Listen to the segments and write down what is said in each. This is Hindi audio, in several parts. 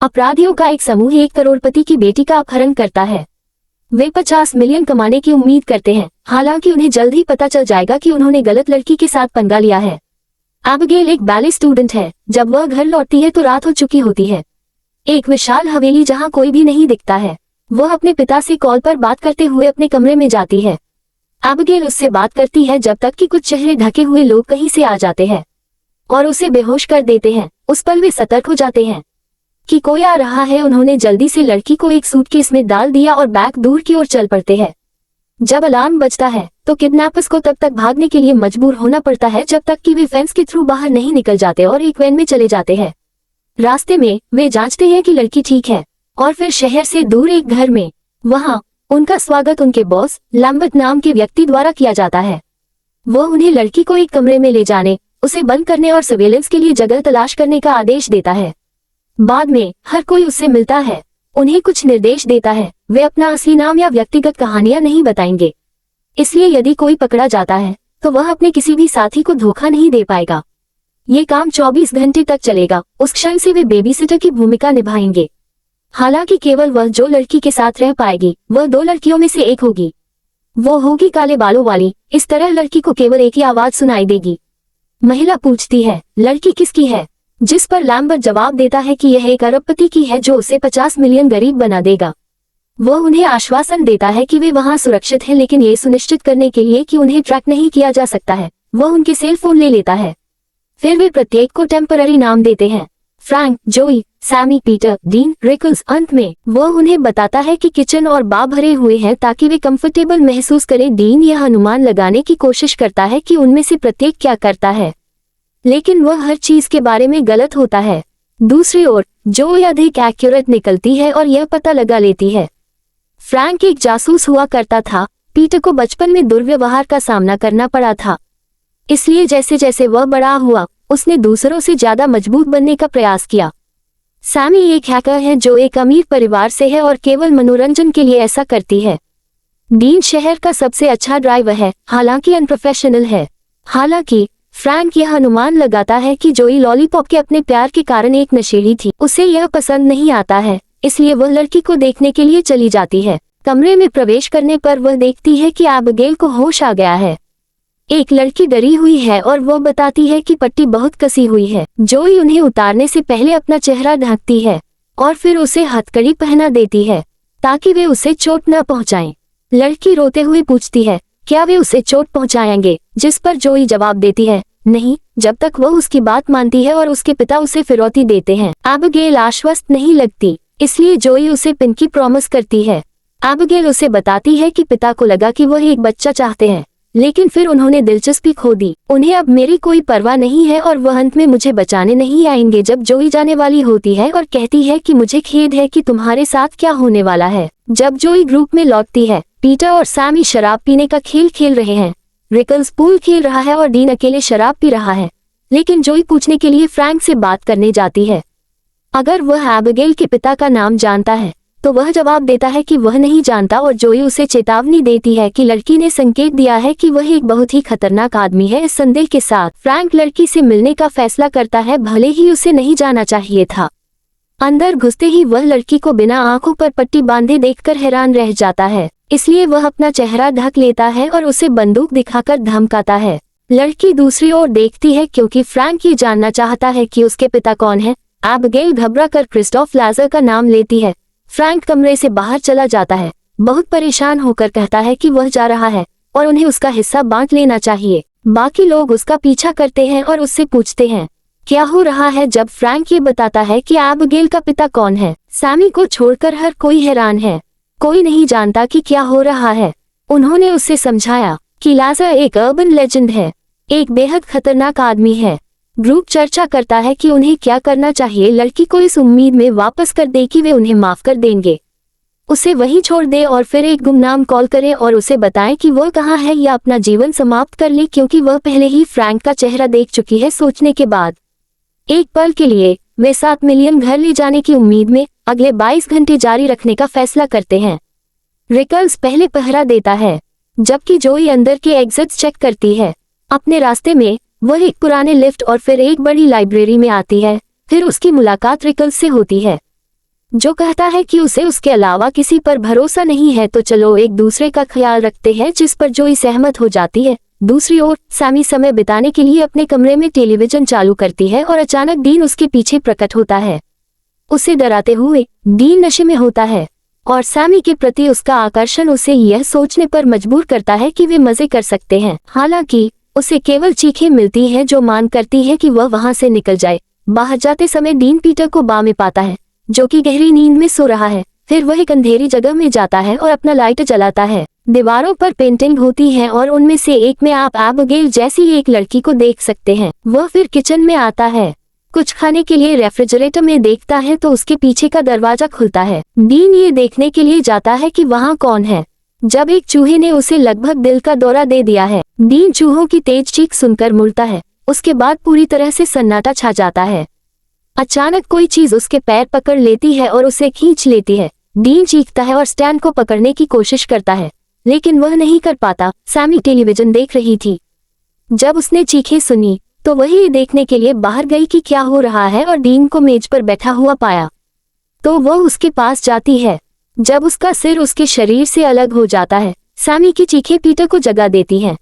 अपराधियों का एक समूह एक करोड़पति की बेटी का अपहरण करता है। वे 50 मिलियन कमाने की उम्मीद करते हैं, हालांकि उन्हें जल्द ही पता चल जाएगा कि उन्होंने गलत लड़की के साथ पंगा लिया है। एबिगेल एक बैले स्टूडेंट है। जब वह घर लौटती है तो रात हो चुकी होती है। एक विशाल हवेली जहां कोई भी नहीं दिखता है। वह अपने पिता से कॉल पर बात करते हुए अपने कमरे में जाती है। एबिगेल उससे बात करती है जब तक कि कुछ चेहरे ढके हुए लोग कहीं से आ जाते हैं और उसे बेहोश कर देते हैं। उस पल वे सतर्क हो जाते हैं कि कोई आ रहा है। उन्होंने जल्दी से लड़की को एक सूटकेस में डाल दिया और बैग दूर की ओर चल पड़ते हैं। जब अलार्म बजता है तो किडनैपर्स को तब तक भागने के लिए मजबूर होना पड़ता है जब तक कि वे फेंस के थ्रू बाहर नहीं निकल जाते और एक वैन में चले जाते हैं। रास्ते में वे जांचते हैं कि लड़की ठीक है और फिर शहर से दूर एक घर में वहां उनका स्वागत उनके बॉस लैम्बर्ट नाम के व्यक्ति द्वारा किया जाता है। वो उन्हें लड़की को एक कमरे में ले जाने, उसे बंद करने और सर्वेलेंस के लिए जगह तलाश करने का आदेश देता है। बाद में हर कोई उससे मिलता है, उन्हें कुछ निर्देश देता है। वे अपना असली नाम या व्यक्तिगत कहानियां नहीं बताएंगे, इसलिए यदि कोई पकड़ा जाता है तो वह अपने किसी भी साथी को धोखा नहीं दे पाएगा। ये काम 24 घंटे तक चलेगा। उस क्षण से वे बेबीसिटर की भूमिका निभाएंगे। हालांकि केवल वह जो लड़की के साथ रह पाएगी वह 2 लड़कियों में से एक होगी। वो होगी काले बालों वाली। इस तरह लड़की को केवल एक ही आवाज सुनाई देगी। महिला पूछती है, लड़की किसकी है? जिस पर लैम्बर्ट जवाब देता है कि यह एक अरबपति की है जो उसे 50 मिलियन गरीब बना देगा। वो उन्हें आश्वासन देता है कि वे वहां सुरक्षित हैं, लेकिन ये सुनिश्चित करने के लिए कि उन्हें ट्रैक नहीं किया जा सकता है वह उनके सेल फोन ले लेता है। फिर वे प्रत्येक को टेम्पररी नाम देते हैं, फ्रैंक, जोई, सैमी, पीटर, डीन, रिकल्स। अंत में वो उन्हें बताता है कि किचन और बा भरे हुए हैं ताकि वे कंफर्टेबल महसूस करें। डीन यह अनुमान लगाने की कोशिश करता है कि उनमें से प्रत्येक क्या करता है, लेकिन वह हर चीज के बारे में गलत होता है। दूसरी ओर जोई अधिक एक्यूरेट निकलती है और यह पता लगा लेती है फ्रैंक एक जासूस हुआ करता था। पीटर को बचपन में दुर्व्यवहार का सामना करना पड़ा था, इसलिए जैसे जैसे वह बड़ा हुआ उसने दूसरों से ज्यादा मजबूत बनने का प्रयास किया। सैमी एक हैकर है जो एक अमीर परिवार से है और केवल मनोरंजन के लिए ऐसा करती है। डीन शहर का सबसे अच्छा ड्राइवर है, हालांकि अनप्रोफेशनल है। हालांकि फ्रैंक यह अनुमान लगाता है कि जोई लॉलीपॉप के अपने प्यार के कारण एक नशेड़ी थी। उसे यह पसंद नहीं आता है, इसलिए वह लड़की को देखने के लिए चली जाती है। कमरे में प्रवेश करने पर वह देखती है कि एबिगेल को होश आ गया है। एक लड़की डरी हुई है और वह बताती है कि पट्टी बहुत कसी हुई है। जोई उन्हें उतारने से पहले अपना चेहरा ढकती है और फिर उसे हथकड़ी पहना देती है ताकि वे उसे चोट न पहुंचाएं। लड़की रोते हुए पूछती है, क्या वे उसे चोट पहुंचाएंगे? जिस पर जोई जवाब देती है, नहीं, जब तक वह उसकी बात मानती है और उसके पिता उसे फिरौती देते हैं। एबिगेल आश्वस्त नहीं लगती, इसलिए जोई उसे पिंकी प्रॉमिस करती है। एबिगेल उसे बताती है कि पिता को लगा कि वह एक बच्चा चाहते हैं, लेकिन फिर उन्होंने दिलचस्पी खो दी। उन्हें अब मेरी कोई परवाह नहीं है और वह अंत में मुझे बचाने नहीं आएंगे। जब जोई जाने वाली होती है और कहती है कि मुझे खेद है कि तुम्हारे साथ क्या होने वाला है। जब जोई ग्रुप में लौटती है, पीटर और सैमी शराब पीने का खेल खेल रहे हैं। रिकल्स पूल खेल रहा है और डीन अकेले शराब पी रहा है, लेकिन जोई पूछने के लिए फ्रैंक से बात करने जाती है अगर वह एबिगेल के पिता का नाम जानता है, तो वह जवाब देता है कि वह नहीं जानता और जोई उसे चेतावनी देती है कि लड़की ने संकेत दिया है कि वह एक बहुत ही खतरनाक आदमी है। इस संदेह के साथ फ्रैंक लड़की से मिलने का फैसला करता है, भले ही उसे नहीं जाना चाहिए था। अंदर घुसते ही वह लड़की को बिना आंखों पर पट्टी बांधे देखकर हैरान रह जाता है, इसलिए वह अपना चेहरा ढक लेता है और उसे बंदूक दिखाकर धमकाता है। लड़की दूसरी ओर देखती है क्योंकि फ्रैंक ये जानना चाहता है कि उसके पिता कौन है। एबिगेल घबराकर क्रिस्टोफ लाजर का नाम लेती है। फ्रैंक कमरे से बाहर चला जाता है, बहुत परेशान होकर कहता है कि वह जा रहा है और उन्हें उसका हिस्सा बांट लेना चाहिए। बाकी लोग उसका पीछा करते हैं और उससे पूछते हैं क्या हो रहा है। जब फ्रैंक ये बताता है कि एबिगेल का पिता कौन है, सैमी को छोड़कर हर कोई हैरान है। कोई नहीं जानता कि क्या हो रहा है। उन्होंने उसे समझाया कि लाजर एक अर्बन लेजेंड है, एक बेहद खतरनाक आदमी है। ग्रुप चर्चा करता है कि उन्हें क्या करना चाहिए। लड़की को इस उम्मीद में वापस कर दे कि वे उन्हें माफ कर देंगे, उसे वहीं छोड़ दे और फिर एक गुमनाम कॉल करे और उसे बताएं कि वह कहाँ है या अपना जीवन समाप्त कर ले, क्योंकि वह पहले ही फ्रैंक का चेहरा देख चुकी है। सोचने के बाद एक पल के लिए वे 7 मिलियन घर ले जाने की उम्मीद में अगले 22 घंटे जारी रखने का फैसला करते हैं। रिकल्स पहले पहरा देता है, जबकि जोई अंदर के एग्जिट्स चेक करती है। अपने रास्ते में वह एक पुराने लिफ्ट और फिर एक बड़ी लाइब्रेरी में आती है। फिर उसकी मुलाकात रिकल्स से होती है। जो कहता है कि उसे उसके अलावा किसी पर भरोसा नहीं है, तो चलो एक दूसरे का ख्याल रखते हैं, जिस पर जोई सहमत हो जाती है। दूसरी ओर सैमी समय बिताने के लिए अपने कमरे में टेलीविजन चालू करती है और अचानक डीन उसके पीछे प्रकट होता है। उसे डराते हुए डीन नशे में होता है और सैमी के प्रति उसका आकर्षण उसे यह सोचने पर मजबूर करता है कि वे मजे कर सकते हैं। हालांकि उसे केवल चीखें मिलती हैं जो मान करती है कि वह वहां से निकल जाए। बाहर जाते समय डीन पीटर को बार में पाता है, जो कि गहरी नींद में सो रहा है। फिर वह एक अंधेरी जगह में जाता है और अपना लाइट जलाता है। दीवारों पर पेंटिंग होती है और उनमें से एक में आप एबिगेल जैसी एक लड़की को देख सकते हैं। वह फिर किचन में आता है, कुछ खाने के लिए रेफ्रिजरेटर में देखता है तो उसके पीछे का दरवाजा खुलता है। डीन ये देखने के लिए जाता है कि वहाँ कौन है, जब एक चूहे ने उसे लगभग दिल का दौरा दे दिया है। डीन चूहों की तेज चीख सुनकर मुड़ता है। उसके बाद पूरी तरह से सन्नाटा छा जाता है। अचानक कोई चीज उसके पैर पकड़ लेती है और उसे खींच लेती है। डीन चीखता है और स्टैन को पकड़ने की कोशिश करता है, लेकिन वह नहीं कर पाता। सैमी टेलीविजन देख रही थी। जब उसने चीखें सुनी तो वही देखने के लिए बाहर गई कि क्या हो रहा है और डीन को मेज पर बैठा हुआ पाया तो वह उसके पास जाती है। जब उसका सिर उसके शरीर से अलग हो जाता है, सैमी की चीखें पीटर को जगा देती हैं।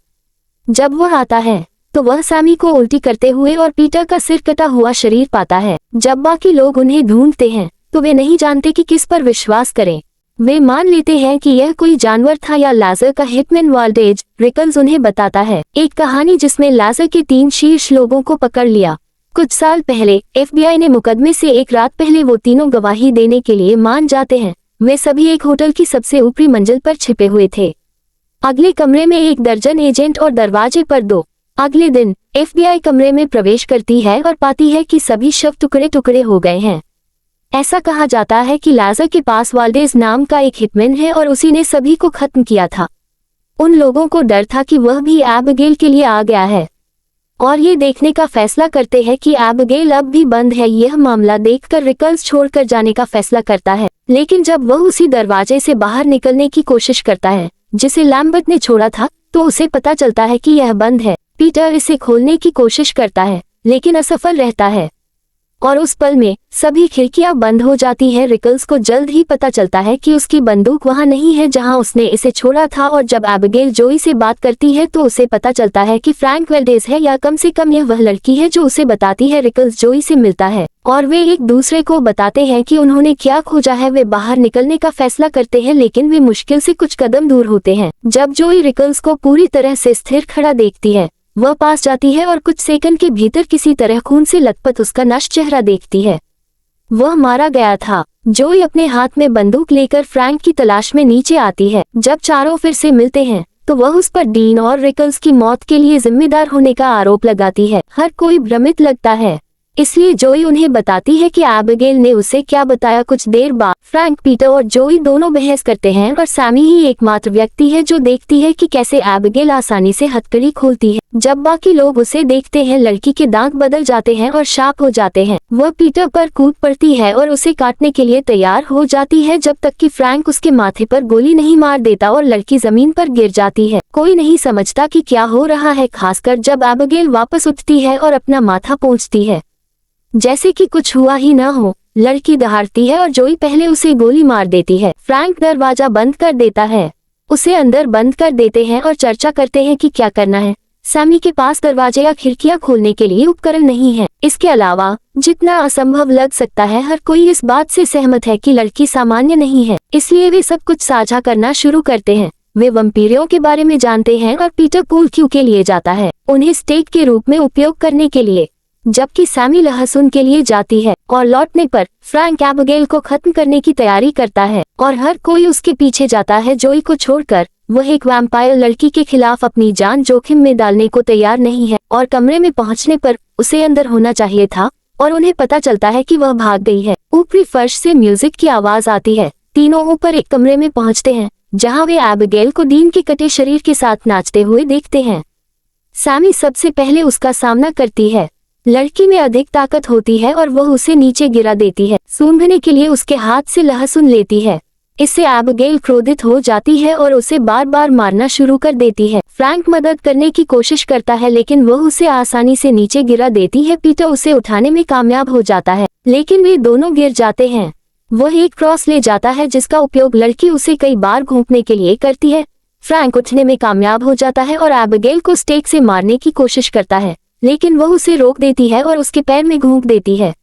जब वह आता है तो वह सैमी को उल्टी करते हुए और पीटर का सिर कटा हुआ शरीर पाता है। जब बाकी लोग उन्हें ढूंढते हैं तो वे नहीं जानते कि किस पर विश्वास करें। वे मान लेते हैं कि यह कोई जानवर था या लाजर का हिटमैन वाल्डेज। रिकल्स उन्हें बताता है एक कहानी जिसमें लाजर के 3 शीर्ष लोगों को पकड़ लिया। कुछ साल पहले FBI ने मुकदमे से एक रात पहले वो तीनों गवाही देने के लिए मान जाते हैं। वे सभी एक होटल की सबसे ऊपरी मंजिल पर छिपे हुए थे। अगले कमरे में 1 दर्जन एजेंट और दरवाजे पर 2। अगले दिन FBI कमरे में प्रवेश करती है और पाती है कि सभी शव टुकड़े टुकड़े हो गए हैं। ऐसा कहा जाता है कि लाजर के पास वाल्डेज नाम का एक हिटमैन है और उसी ने सभी को खत्म किया था। उन लोगों को डर था कि वह भी एबिगेल के लिए आ गया है और ये देखने का फैसला करते हैं कि एबिगेल अब भी बंद है। यह मामला देखकर रिकल्स छोड़कर जाने का फैसला करता है, लेकिन जब वह उसी दरवाजे से बाहर निकलने की कोशिश करता है जिसे लैम्बर्ट ने छोड़ा था तो उसे पता चलता है कि यह बंद है। पीटर इसे खोलने की कोशिश करता है लेकिन असफल रहता है और उस पल में सभी खिड़कियां बंद हो जाती हैं। रिकल्स को जल्द ही पता चलता है कि उसकी बंदूक वहां नहीं है जहां उसने इसे छोड़ा था और जब एबिगेल जोई से बात करती है तो उसे पता चलता है कि फ्रैंक वाल्डेज है, या कम से कम यह वह लड़की है जो उसे बताती है। रिकल्स जोई से मिलता है और वे एक दूसरे को बताते हैं कि उन्होंने क्या खोजा है। वे बाहर निकलने का फैसला करते हैं लेकिन वे मुश्किल से कुछ कदम दूर होते हैं। जब जोई रिकल्स को पूरी तरह से स्थिर खड़ा देखती है, वह पास जाती है और कुछ सेकंड के भीतर किसी तरह खून से लथपथ उसका नष्ट चेहरा देखती है। वह मारा गया था। जोई अपने हाथ में बंदूक लेकर फ्रैंक की तलाश में नीचे आती है। जब चारों फिर से मिलते हैं तो वह उस पर डीन और रिकल्स की मौत के लिए जिम्मेदार होने का आरोप लगाती है। हर कोई भ्रमित लगता है, इसलिए जोई उन्हें बताती है कि एबिगेल ने उसे क्या बताया। कुछ देर बाद फ्रैंक, पीटर और जोई दोनों बहस करते हैं और सैमी ही एकमात्र व्यक्ति है जो देखती है कि कैसे एबिगेल आसानी से हथकड़ी खोलती है। जब बाकी लोग उसे देखते हैं, लड़की के दांत बदल जाते हैं और शार्प हो जाते हैं। वह पीटर पर कूद पड़ती है और उसे काटने के लिए तैयार हो जाती है जब तक कि फ्रैंक उसके माथे पर गोली नहीं मार देता और लड़की जमीन पर गिर जाती है। कोई नहीं समझता कि क्या हो रहा है, खासकर जब एबिगेल वापस उठती है और अपना माथा पोंछती है जैसे कि कुछ हुआ ही ना हो। लड़की दहाड़ती है और जोई पहले उसे गोली मार देती है। फ्रैंक दरवाजा बंद कर देता है, उसे अंदर बंद कर देते हैं और चर्चा करते हैं कि क्या करना है। सैमी के पास दरवाजे या खिड़कियां खोलने के लिए उपकरण नहीं है। इसके अलावा जितना असंभव लग सकता है, हर कोई इस बात से सहमत है कि लड़की सामान्य नहीं है, इसलिए वे सब कुछ साझा करना शुरू करते हैं। वे वंपीरों के बारे में जानते हैं और पीटर पूल क्यू के लिए जाता है, उन्हें स्टेक के रूप में उपयोग करने के लिए, जबकि सैमी लहसुन के लिए जाती है। और लौटने पर फ्रैंक एबिगेल को खत्म करने की तैयारी करता है और हर कोई उसके पीछे जाता है। जोई को छोड़कर वह एक वैम्पायर लड़की के खिलाफ अपनी जान जोखिम में डालने को तैयार नहीं है और कमरे में पहुंचने पर उसे अंदर होना चाहिए था और उन्हें पता चलता है कि वह भाग गई है। ऊपरी फर्श से म्यूजिक की आवाज आती है। तीनों ऊपर एक कमरे में पहुंचते हैं जहां वे एबिगेल को डीन के कटे शरीर के साथ नाचते हुए देखते हैं। सैमी सबसे पहले उसका सामना करती है। लड़की में अधिक ताकत होती है और वह उसे नीचे गिरा देती है। सूंघने के लिए उसके हाथ से लहसुन लेती है। इससे एबिगेल क्रोधित हो जाती है और उसे बार बार मारना शुरू कर देती है। फ्रैंक मदद करने की कोशिश करता है लेकिन वह उसे आसानी से नीचे गिरा देती है। पीटर उसे उठाने में कामयाब हो जाता है लेकिन वे दोनों गिर जाते हैं। वह एक क्रॉस ले जाता है जिसका उपयोग लड़की उसे कई बार घोंपने के लिए करती है। फ्रैंक उठने में कामयाब हो जाता है और एबिगेल को स्टेक से मारने की कोशिश करता है, लेकिन वह उसे रोक देती है और उसके पैर में घोंप देती है।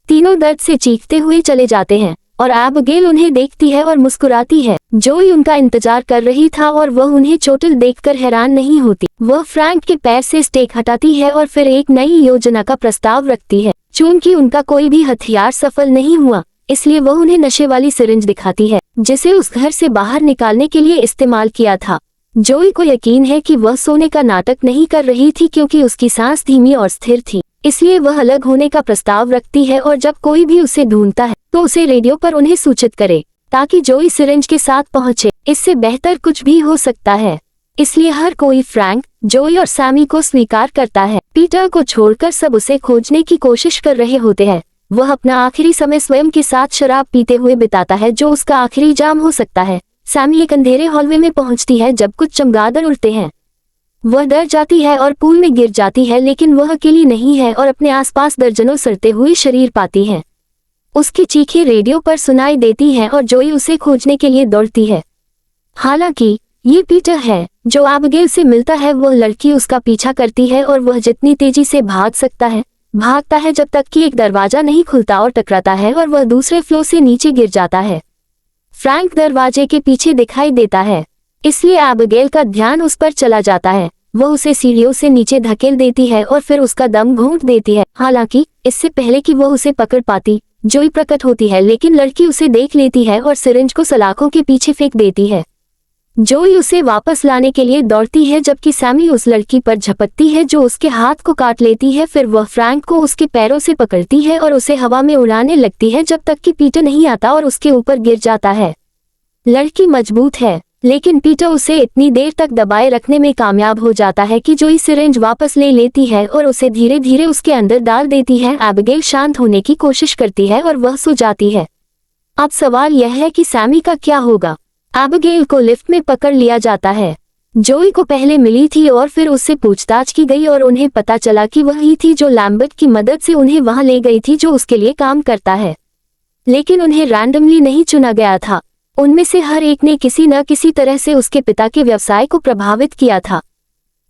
तीनों दर्द से चीखते हुए चले जाते हैं और एबिगेल उन्हें देखती है और मुस्कुराती है। जोई उनका इंतजार कर रही था और वह उन्हें चोटिल देखकर हैरान नहीं होती। वह फ्रैंक के पैर से स्टेक हटाती है और फिर एक नई योजना का प्रस्ताव रखती है। चूंकि उनका कोई भी हथियार सफल नहीं हुआ, इसलिए वह उन्हें नशे वाली सिरिंज दिखाती है जिसे उस घर से बाहर निकालने के लिए इस्तेमाल किया था। जोई को यकीन है कि वह सोने का नाटक नहीं कर रही थी क्योंकि उसकी सांस धीमी और स्थिर थी, इसलिए वह अलग होने का प्रस्ताव रखती है और जब कोई भी उसे ढूंढता है तो उसे रेडियो पर उन्हें सूचित करे ताकि जोई सिरिंज के साथ पहुंचे। इससे बेहतर कुछ भी हो सकता है, इसलिए हर कोई फ्रैंक, जोई और सैमी को स्वीकार करता है। पीटर को छोड़कर सब उसे खोजने की कोशिश कर रहे होते हैं। वह अपना आखिरी समय स्वयं के साथ शराब पीते हुए बिताता है जो उसका आखिरी जाम हो सकता है। सैमी एक अंधेरे हॉलवे में पहुंचती है जब कुछ चमगादड़ उड़ते हैं। वह डर जाती है और पूल में गिर जाती है, लेकिन वह अकेली नहीं है और अपने आसपास दर्जनों सड़ते हुए शरीर पाती है। उसकी चीखें रेडियो पर सुनाई देती हैं और जोई उसे खोजने के लिए दौड़ती है। हालांकि ये पीटर है जो एबिगेल से मिलता है। वह लड़की उसका पीछा करती है और वह जितनी तेजी से भागता है जब तक कि एक दरवाजा नहीं खुलता और टकराता है और वह दूसरे फ्लोर से नीचे गिर जाता है। फ्रैंक दरवाजे के पीछे दिखाई देता है, इसलिए एबिगेल का ध्यान उस पर चला जाता है। वह उसे सीढ़ियों से नीचे धकेल देती है और फिर उसका दम घूंट देती है। हालांकि इससे पहले कि वह उसे पकड़ पाती, जोई प्रकट होती है, लेकिन लड़की उसे देख लेती है और सिरिंज को सलाखों के पीछे फेंक देती है। जोई उसे वापस लाने के लिए दौड़ती है जबकि सैमी उस लड़की पर झपटती है जो उसके हाथ को काट लेती है। फिर वह फ्रैंक को उसके पैरों से पकड़ती है और उसे हवा में उड़ाने लगती है जब तक कि पीटर नहीं आता और उसके ऊपर गिर जाता है। लड़की मजबूत है, लेकिन पीटर उसे इतनी देर तक दबाए रखने में कामयाब हो जाता है कि जोई सिरिंज वापस ले लेती है और उसे धीरे धीरे उसके अंदर डाल देती है। एबिगेल शांत होने की कोशिश करती है और वह सो जाती है। अब सवाल यह है कि सैमी का क्या होगा। एबिगेल को लिफ्ट में पकड़ लिया जाता है। जोई को पहले मिली थी और फिर उससे पूछताछ की गई और उन्हें पता चला कि वही थी जो लैम्बर्ट की मदद से उन्हें वहां ले गई थी, जो उसके लिए काम करता है। लेकिन उन्हें रैंडमली नहीं चुना गया था। उनमें से हर एक ने किसी न किसी तरह से उसके पिता के व्यवसाय को प्रभावित किया था,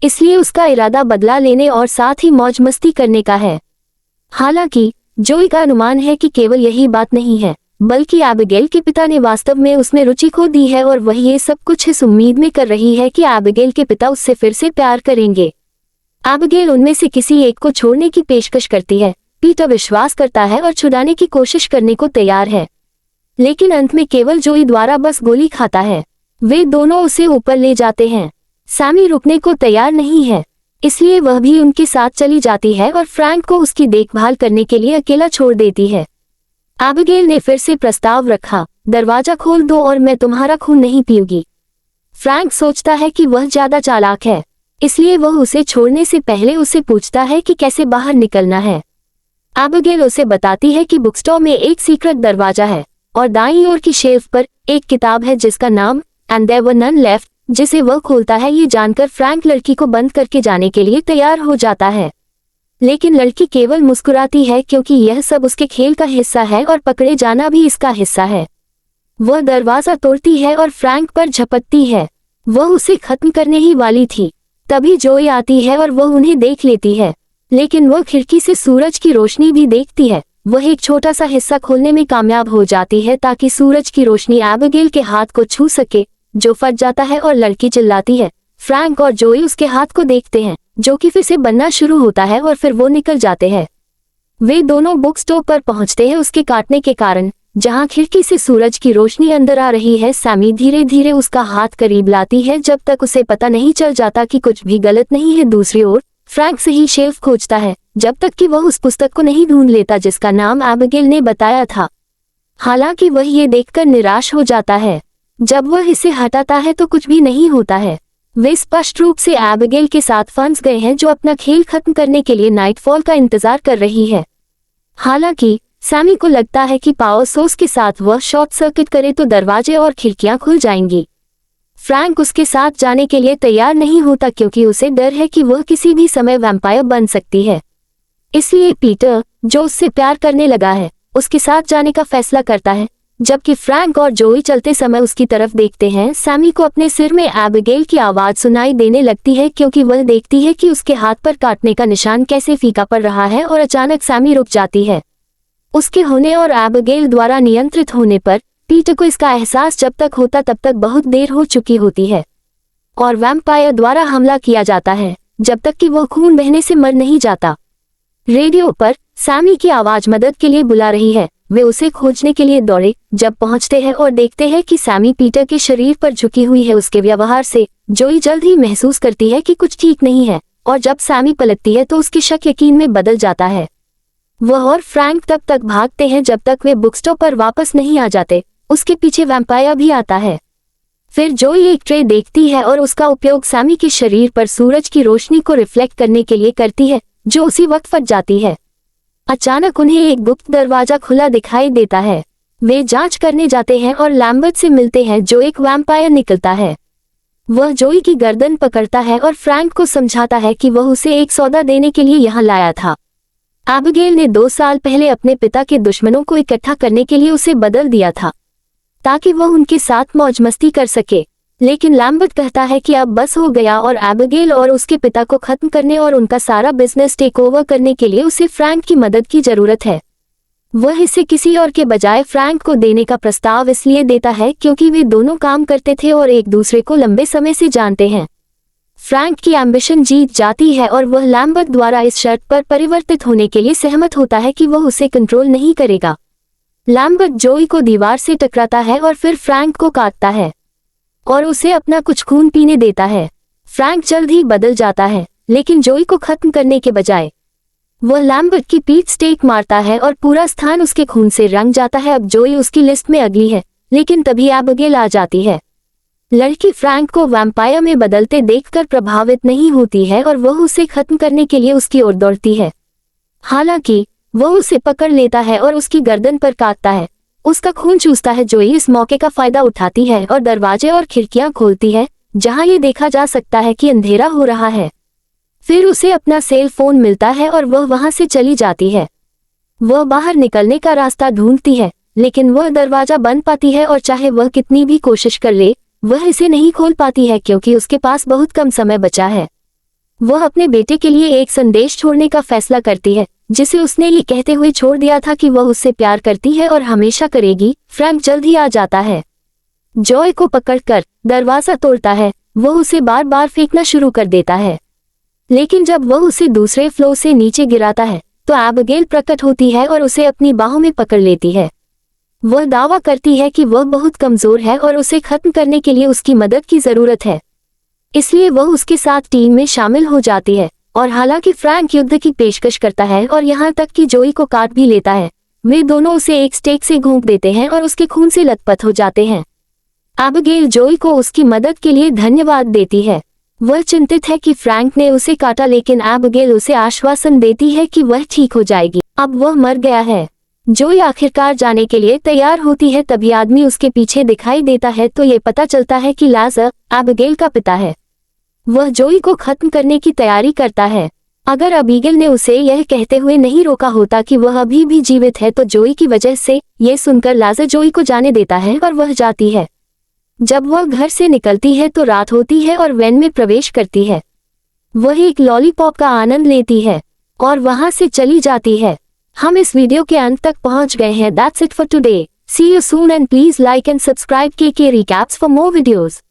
इसलिए उसका इरादा बदला लेने और साथ ही मौज मस्ती करने का है। हालांकि जोई का अनुमान है कि केवल यही बात नहीं है, बल्कि एबिगेल के पिता ने वास्तव में उसमें रुचि खो दी है और वह ये सब कुछ इस उम्मीद में कर रही है कि एबिगेल के पिता उससे फिर से प्यार करेंगे। एबिगेल उनमें से किसी एक को छोड़ने की पेशकश करती है। पीटर विश्वास करता है और छुड़ाने की कोशिश करने को तैयार है, लेकिन अंत में केवल जोई द्वारा बस गोली खाता है। वे दोनों उसे ऊपर ले जाते हैं। सैमी रुकने को तैयार नहीं है, इसलिए वह भी उनके साथ चली जाती है और फ्रैंक को उसकी देखभाल करने के लिए अकेला छोड़ देती है। एबिगेल ने फिर से प्रस्ताव रखा, दरवाजा खोल दो और मैं तुम्हारा खून नहीं पीऊंगी। फ्रैंक सोचता है कि वह ज्यादा चालाक है, इसलिए वह उसे छोड़ने से पहले उसे पूछता है कि कैसे बाहर निकलना है। एबिगेल उसे बताती है कि बुक स्टोर में एक सीक्रेट दरवाजा है और दाईं ओर की शेल्फ पर एक किताब है जिसका नाम and there were none left, जिसे वह खोलता है। ये जानकर फ्रैंक लड़की को बंद करके जाने के लिए तैयार हो जाता है, लेकिन लड़की केवल मुस्कुराती है क्योंकि यह सब उसके खेल का हिस्सा है और पकड़े जाना भी इसका हिस्सा है। वह दरवाजा तोड़ती है और फ्रैंक पर झपटती है। वह उसे खत्म करने ही वाली थी, तभी जोई आती है और वह उन्हें देख लेती है, लेकिन वह खिड़की से सूरज की रोशनी भी देखती है। वह एक छोटा सा हिस्सा खोलने में कामयाब हो जाती है ताकि सूरज की रोशनी एबिगेल के हाथ को छू सके, जो फट जाता है और लड़की चिल्लाती है। फ्रैंक और जोई उसके हाथ को देखते हैं, जो कि फिर से बनना शुरू होता है और फिर वो निकल जाते हैं। वे दोनों बुक स्टोर पर पहुंचते हैं उसके काटने के कारण, जहां खिड़की से सूरज की रोशनी अंदर आ रही है। सैमी धीरे धीरे उसका हाथ करीब लाती है जब तक उसे पता नहीं चल जाता कि कुछ भी गलत नहीं है। दूसरी ओर फ्रैंक सही शेल्फ खोजता है जब तक कि वह उस पुस्तक को नहीं ढूंढ लेता जिसका नाम एबिगेल ने बताया था। हालांकि वह ये देखकर निराश हो जाता है। जब वह इसे हटाता है तो कुछ भी नहीं होता है। वे स्पष्ट रूप से एबिगेल के साथ फंस गए हैं, जो अपना खेल खत्म करने के लिए नाइटफॉल का इंतजार कर रही है। हालांकि सैमी को लगता है कि पावर सोर्स के साथ वह शॉर्ट सर्किट करे तो दरवाजे और खिड़कियां खुल जाएंगी। फ्रैंक उसके साथ जाने के लिए तैयार नहीं होता क्योंकि उसे डर है कि वह किसी भी समय वैम्पायर बन सकती है। इसलिए पीटर, जो उससे प्यार करने लगा है, उसके साथ जाने का फैसला करता है। जबकि फ्रैंक और जोई चलते समय उसकी तरफ देखते हैं, सैमी को अपने सिर में एबिगेल की आवाज सुनाई देने लगती है क्योंकि वह देखती है कि उसके हाथ पर काटने का निशान कैसे फीका पड़ रहा है और अचानक सैमी रुक जाती है। उसके होने और एबिगेल द्वारा नियंत्रित होने पर पीटर को इसका एहसास जब तक होता तब तक बहुत देर हो चुकी होती है और वैम्पायर द्वारा हमला किया जाता है जब तक कि वह खून बहने से मर नहीं जाता। रेडियो पर सैमी की आवाज मदद के लिए बुला रही है। वे उसे खोजने के लिए दौड़े। जब पहुंचते हैं और देखते हैं कि सैमी पीटर के शरीर पर झुकी हुई है, उसके व्यवहार से जोई जल्द ही महसूस करती है कि कुछ ठीक नहीं है और जब सैमी पलटती है तो उसकी शक यकीन में बदल जाता है। वह और फ्रैंक तब तक भागते हैं जब तक वे बुक स्टॉप पर वापस नहीं आ जाते। उसके पीछे वैम्पायर भी आता है। फिर जोई एक ट्रे देखती है और उसका उपयोग सैमी के शरीर पर सूरज की रोशनी को रिफ्लेक्ट करने के लिए करती है, जो उसी वक्त फट जाती है। अचानक उन्हें एक गुप्त दरवाजा खुला दिखाई देता है। वे जांच करने जाते हैं और लैम्बर्ट से मिलते हैं, जो एक वैम्पायर निकलता है। वह जोई की गर्दन पकड़ता है और फ्रैंक को समझाता है कि वह उसे एक सौदा देने के लिए यहाँ लाया था। एबिगेल ने 2 साल पहले अपने पिता के दुश्मनों को इकट्ठा करने के लिए उसे बदल दिया था ताकि वह उनके साथ मौज मस्ती कर सके, लेकिन लैम्बर्ट कहता है कि अब बस हो गया और एबिगेल और उसके पिता को खत्म करने और उनका सारा बिजनेस टेक ओवर करने के लिए उसे फ्रैंक की मदद की जरूरत है। वह इसे किसी और के बजाय फ्रैंक को देने का प्रस्ताव इसलिए देता है क्योंकि वे दोनों काम करते थे और एक दूसरे को लंबे समय से जानते हैं। फ्रैंक की एम्बिशन जीत जाती है और वह लैम्बर्ट द्वारा इस शर्त पर परिवर्तित होने के लिए सहमत होता है कि वह उसे कंट्रोल नहीं करेगा। लैम्बर्ट जोई को दीवार से टकराता है और फिर फ्रैंक को काटता है और उसे अपना कुछ खून पीने देता है। फ्रैंक जल्द ही बदल जाता है, लेकिन जोई को खत्म करने के बजाय वह लैम्बर्ट की पीठ स्टेक मारता है और पूरा स्थान उसके खून से रंग जाता है। अब जोई उसकी लिस्ट में अगली है, लेकिन तभी एबिगेल आ जाती है। लड़की फ्रैंक को वैम्पायर में बदलते देखकर प्रभावित नहीं होती है और वह उसे खत्म करने के लिए उसकी ओर दौड़ती है। हालांकि वह उसे पकड़ लेता है और उसकी गर्दन पर काटता है। उसका खून चूसता है। जोई इस मौके का फायदा उठाती है और दरवाजे और खिड़कियां खोलती है जहां ये देखा जा सकता है कि अंधेरा हो रहा है। फिर उसे अपना सेल फोन मिलता है और वह वहां से चली जाती है। वह बाहर निकलने का रास्ता ढूंढती है, लेकिन वह दरवाजा बंद पाती है और चाहे वह कितनी भी कोशिश कर ले, वह इसे नहीं खोल पाती है क्योंकि उसके पास बहुत कम समय बचा है। वह अपने बेटे के लिए एक संदेश छोड़ने का फैसला करती है, जिसे उसने ये कहते हुए छोड़ दिया था कि वह उससे प्यार करती है और हमेशा करेगी। फ्रैंक जल्द ही आ जाता है। जॉय को पकड़कर दरवाजा तोड़ता है। वह उसे बार बार फेंकना शुरू कर देता है, लेकिन जब वह उसे दूसरे फ्लोर से नीचे गिराता है तो एबिगेल प्रकट होती है और उसे अपनी बाहों में पकड़ लेती है। वह दावा करती है कि वह बहुत कमजोर है और उसे खत्म करने के लिए उसकी मदद की जरूरत है, इसलिए वह उसके साथ टीम में शामिल हो जाती है। और हालांकि फ्रैंक युद्ध की पेशकश करता है और यहाँ तक कि जोई को काट भी लेता है, वे दोनों उसे एक स्टेक से घोंप देते हैं और उसके खून से लथपथ हो जाते हैं। एबिगेल जोई को उसकी मदद के लिए धन्यवाद देती है। वह चिंतित है कि फ्रैंक ने उसे काटा, लेकिन एबिगेल उसे आश्वासन देती है कि वह ठीक हो जाएगी, अब वह मर गया है। जोई आखिरकार जाने के लिए तैयार होती है, तभी आदमी उसके पीछे दिखाई देता है तो ये पता चलता है कि लाजर एबिगेल का पिता है। वह जोई को खत्म करने की तैयारी करता है। अगर एबिगेल ने उसे यह कहते हुए नहीं रोका होता कि वह अभी भी जीवित है तो जोई की वजह से ये सुनकर लाजर जोई को जाने देता है और वह जाती है। जब वह घर से निकलती है तो रात होती है और वैन में प्रवेश करती है। वह एक लॉलीपॉप का आनंद लेती है और वहां से चली जाती है। हम इस वीडियो के अंत तक पहुंच गए हैं। That's it for today. See you soon and please like and subscribe KK Recaps for more videos.